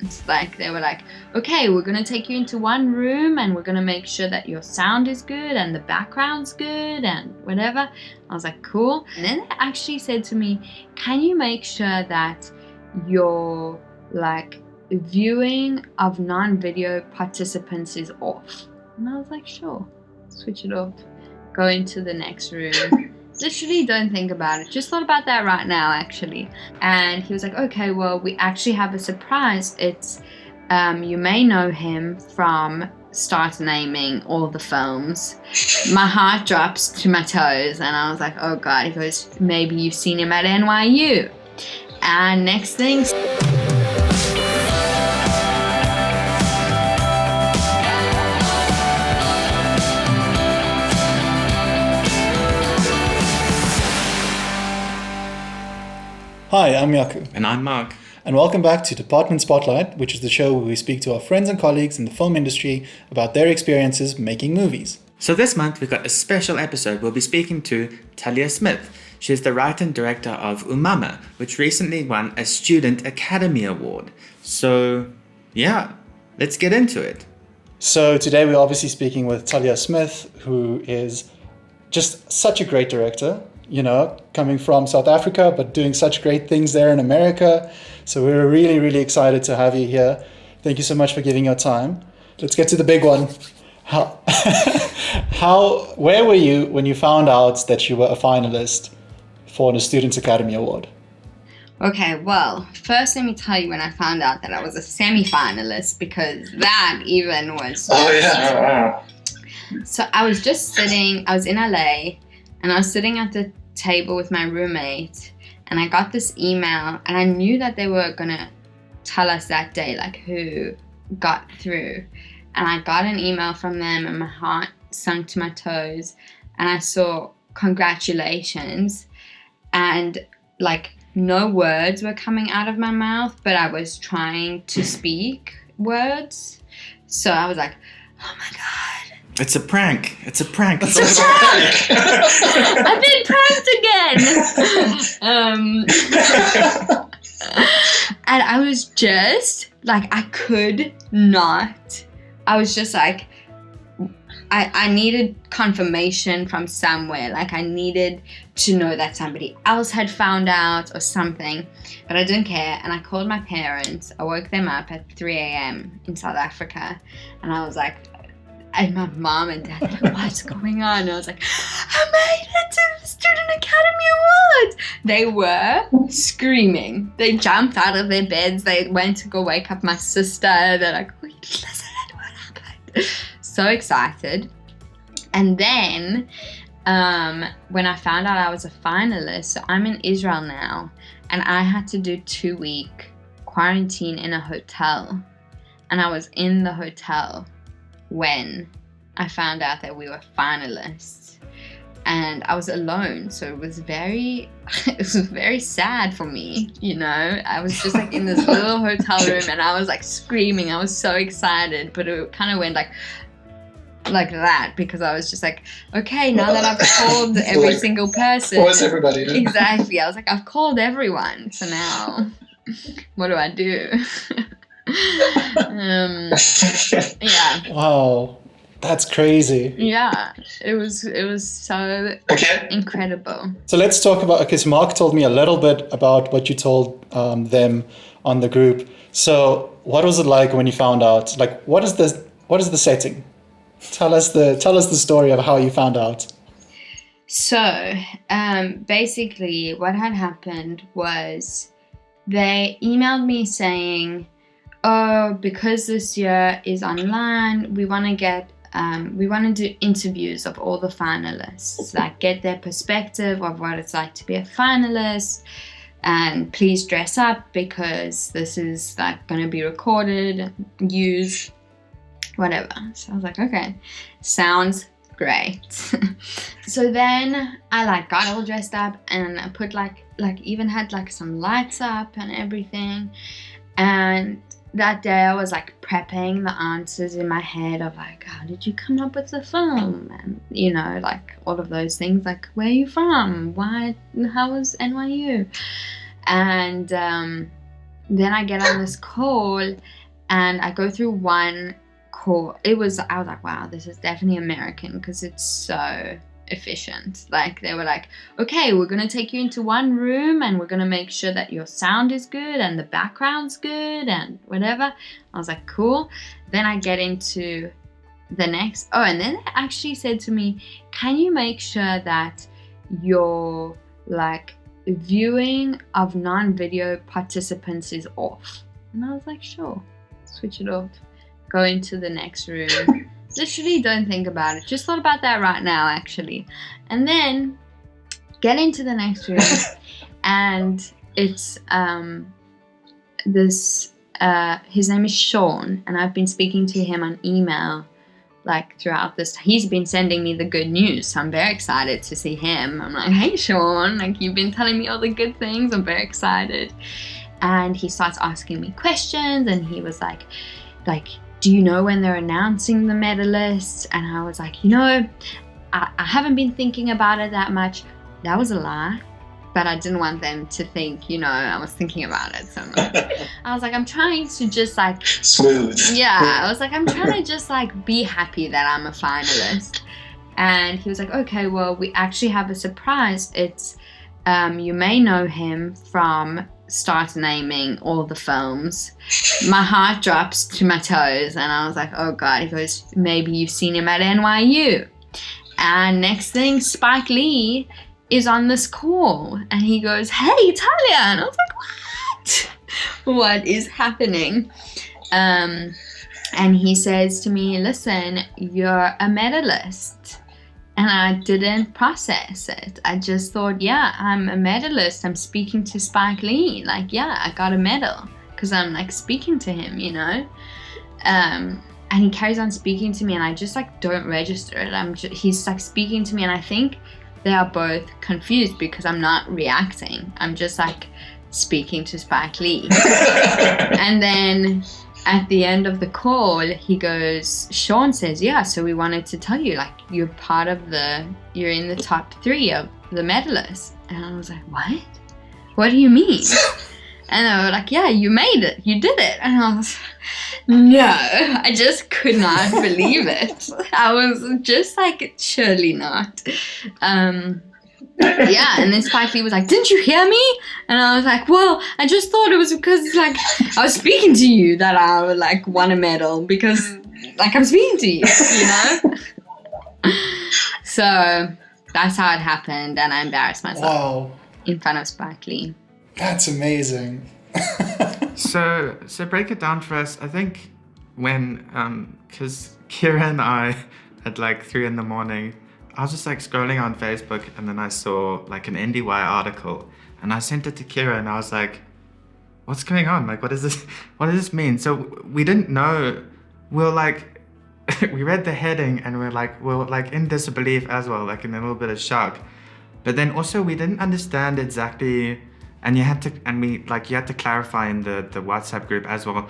It's like they were like, okay, we're gonna take you into one room and we're gonna make sure that your sound is good and the background's good and whatever. I was like, cool. And then they actually said to me, can you make sure that your like viewing of non-video participants is off? And I was like, sure, switch it off, go into the next room. Literally don't think about it. Just thought about that right now, actually. And he was like, okay, well, we actually have a surprise. It's, you may know him from Start Naming all the films. My heart drops to my toes. And I was like, oh God. He goes, maybe you've seen him at NYU. And next thing... Hi, I'm Yaku. And I'm Mark. And welcome back to Department Spotlight, which is the show where we speak to our friends and colleagues in the film industry about their experiences making movies. So this month we've got a special episode. We'll be speaking to Talia Smith. She's the writer and director of Umama, which recently won a Student Academy Award. So, yeah, let's get into it. So today we're obviously speaking with Talia Smith, who is just such a great director. You know, coming from South Africa, but doing such great things there in America. So we're really, really excited to have you here. Thank you so much for giving your time. Let's get to the big one. Where were you when you found out that you were a finalist for the Students Academy Award? Okay, well, first let me tell you when I found out that I was a semi-finalist, because that even was... Oh, yeah. So I was in LA, and I was sitting at the table with my roommate, and I got this email, and I knew that they were gonna tell us that day like who got through. And I got an email from them and my heart sunk to my toes, and I saw congratulations, and like no words were coming out of my mouth, but I was trying to speak words. So I was like, oh my God. It's a prank. It's a prank. It's a prank. I've been pranked again. And I was just like, I could not. I was just like, I needed confirmation from somewhere. Like I needed to know that somebody else had found out or something, but I didn't care. And I called my parents. I woke them up at 3 a.m. in South Africa, and I was like, and my mom and dad were like, what's going on? And I was like, I made it to the Student Academy Awards. They were screaming. They jumped out of their beds. They went to go wake up my sister. They're like, oh, listen, what happened? So excited. And then when I found out I was a finalist, so I'm in Israel now, and I had to do 2-week quarantine in a hotel. And I was in the hotel when I found out that we were finalists, and I was alone, so it was very sad for me, you know. I was just like in this little hotel room, and I was like screaming. I was so excited, but it kind of went like that, because I was just like, okay, now that I've called every single person. Where's everybody? Exactly. I was like, I've called everyone, so now what do I do? Yeah. Wow, that's crazy. Yeah, it was so incredible. So let's talk about, because Mark told me a little bit about what you told them on the group. So what was it like when you found out? Like, what is the setting? Tell us the story of how you found out. So basically what had happened was they emailed me saying, oh, because this year is online, we want to do interviews of all the finalists, like get their perspective of what it's like to be a finalist, and please dress up because this is like going to be recorded, used, whatever. So I was like, okay, sounds great. So then I like got all dressed up, and I put like even had like some lights up and everything. And that day I was like prepping the answers in my head of like, how did you come up with the film? And you know, like all of those things, like where are you from? Why? How was NYU? And then I get on this call and I go through one call. I was like, wow, this is definitely American because it's so efficient. Like, they were like, okay, we're going to take you into one room and we're going to make sure that your sound is good and the background's good and whatever. I was like, cool. Then I get into the next. Oh, and then they actually said to me, can you make sure that your like viewing of non-video participants is off? And I was like, sure, switch it off. Go into the next room. Literally don't think about it. Just thought about that right now, actually. And then get into the next room and it's this his name is Sean, and I've been speaking to him on email like throughout this. He's been sending me the good news, so I'm very excited to see him. I'm like, hey Sean, like, you've been telling me all the good things. I'm very excited. And he starts asking me questions, and he was like, do you know when they're announcing the medalists? And I was like, I haven't been thinking about it that much. That was a lie, but I didn't want them to think, I was thinking about it so much. I was like, I'm trying to just like smooth. Yeah, I was like, I'm trying to just like be happy that I'm a finalist. And he was like, okay, well, we actually have a surprise. It's you may know him from Start Naming all the films. My heart drops to my toes, and I was like, oh god. He goes, maybe you've seen him at NYU. And next thing, Spike Lee is on this call, and he goes, hey Talia, and I was like, what is happening? And he says to me, listen, you're a medalist. And I didn't process it. I just thought, yeah, I'm a medalist. I'm speaking to Spike Lee. Like, yeah, I got a medal because I'm like speaking to him, And he carries on speaking to me, and I just like don't register it. He's like speaking to me, and I think they are both confused because I'm not reacting. I'm just like speaking to Spike Lee. And then at the end of the call, Sean says, yeah, so we wanted to tell you, like, you're in the top 3 of the medalists. And I was like, what? What do you mean? And they were like, yeah, you made it. You did it. And I was, no, I just could not believe it. I was just like, surely not. Yeah, and then Spike Lee was like, didn't you hear me? And I was like, well, I just thought it was because like I was speaking to you that I would like won a medal because like I'm speaking to you, So that's how it happened, and I embarrassed myself in front of Spike Lee. That's amazing. So break it down for us. I think when because Kira and I at like 3 a.m, I was just like scrolling on Facebook, and then I saw like an IndieWire article, and I sent it to Kira, and I was like, what's going on? Like, what is this? What does this mean? So we didn't know. We're like, we read the heading, and we're like in disbelief as well, like in a little bit of shock. But then also we didn't understand exactly, and you had to clarify in the WhatsApp group as well.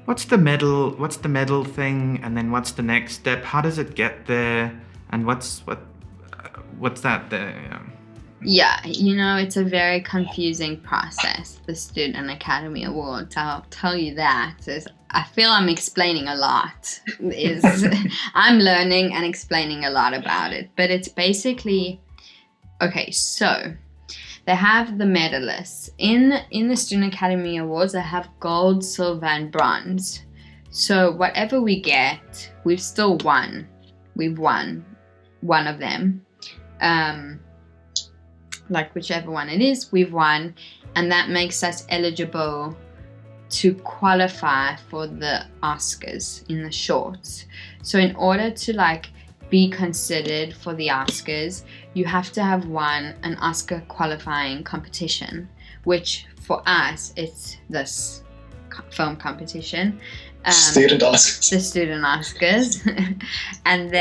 What's the medal thing? And then what's the next step? How does it get there? And what's that there? Yeah, it's a very confusing process, the Student Academy Awards. I'll tell you that. I feel I'm explaining a lot. I'm learning and explaining a lot about it. But it's basically, okay, so they have the medalists. In the Student Academy Awards, they have gold, silver, and bronze. So whatever we get, we've still won. We've won one of them. Like whichever one it is, we've won. And that makes us eligible to qualify for the Oscars in the shorts. So in order to like be considered for the Oscars, you have to have won an Oscar qualifying competition, which for us, it's this film competition. Student Oscars. The Student Oscars. and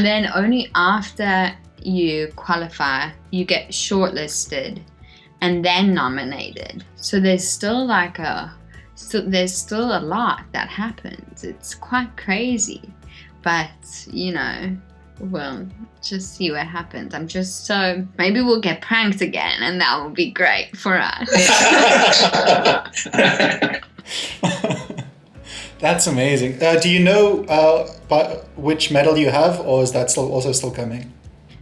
then only after you qualify, you get shortlisted and then nominated. So there's still there's still a lot that happens. It's quite crazy. But, Well, just see what happens. I'm just so... Maybe we'll get pranked again, and that will be great for us. That's amazing. Do you know which medal you have, or is that still coming?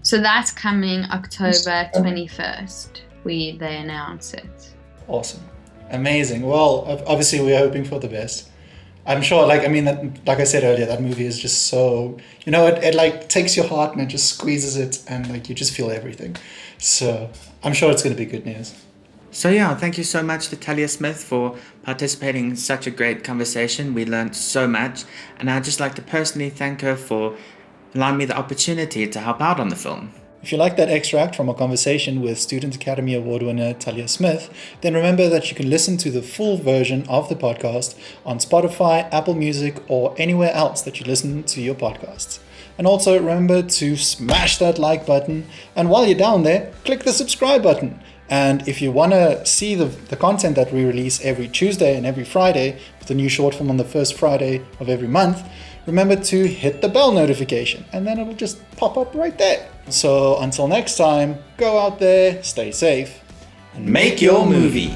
So that's coming October 21st. They announce it. Awesome. Amazing. Well, obviously we're hoping for the best. I'm sure, like I said earlier, that movie is just so, it like takes your heart and it just squeezes it, and like you just feel everything. So I'm sure it's going to be good news. So yeah, thank you so much to Talia Smith for participating in such a great conversation. We learned so much, and I'd just like to personally thank her for allowing me the opportunity to help out on the film. If you like that extract from our conversation with Student Academy Award winner Talia Smith, then remember that you can listen to the full version of the podcast on Spotify, Apple Music, or anywhere else that you listen to your podcasts. And also remember to smash that like button, and while you're down there, click the subscribe button. And if you want to see the content that we release every Tuesday and every Friday, with a new short film on the first Friday of every month, remember to hit the bell notification, and then it'll just pop up right there. So until next time, go out there, stay safe, And make your movie.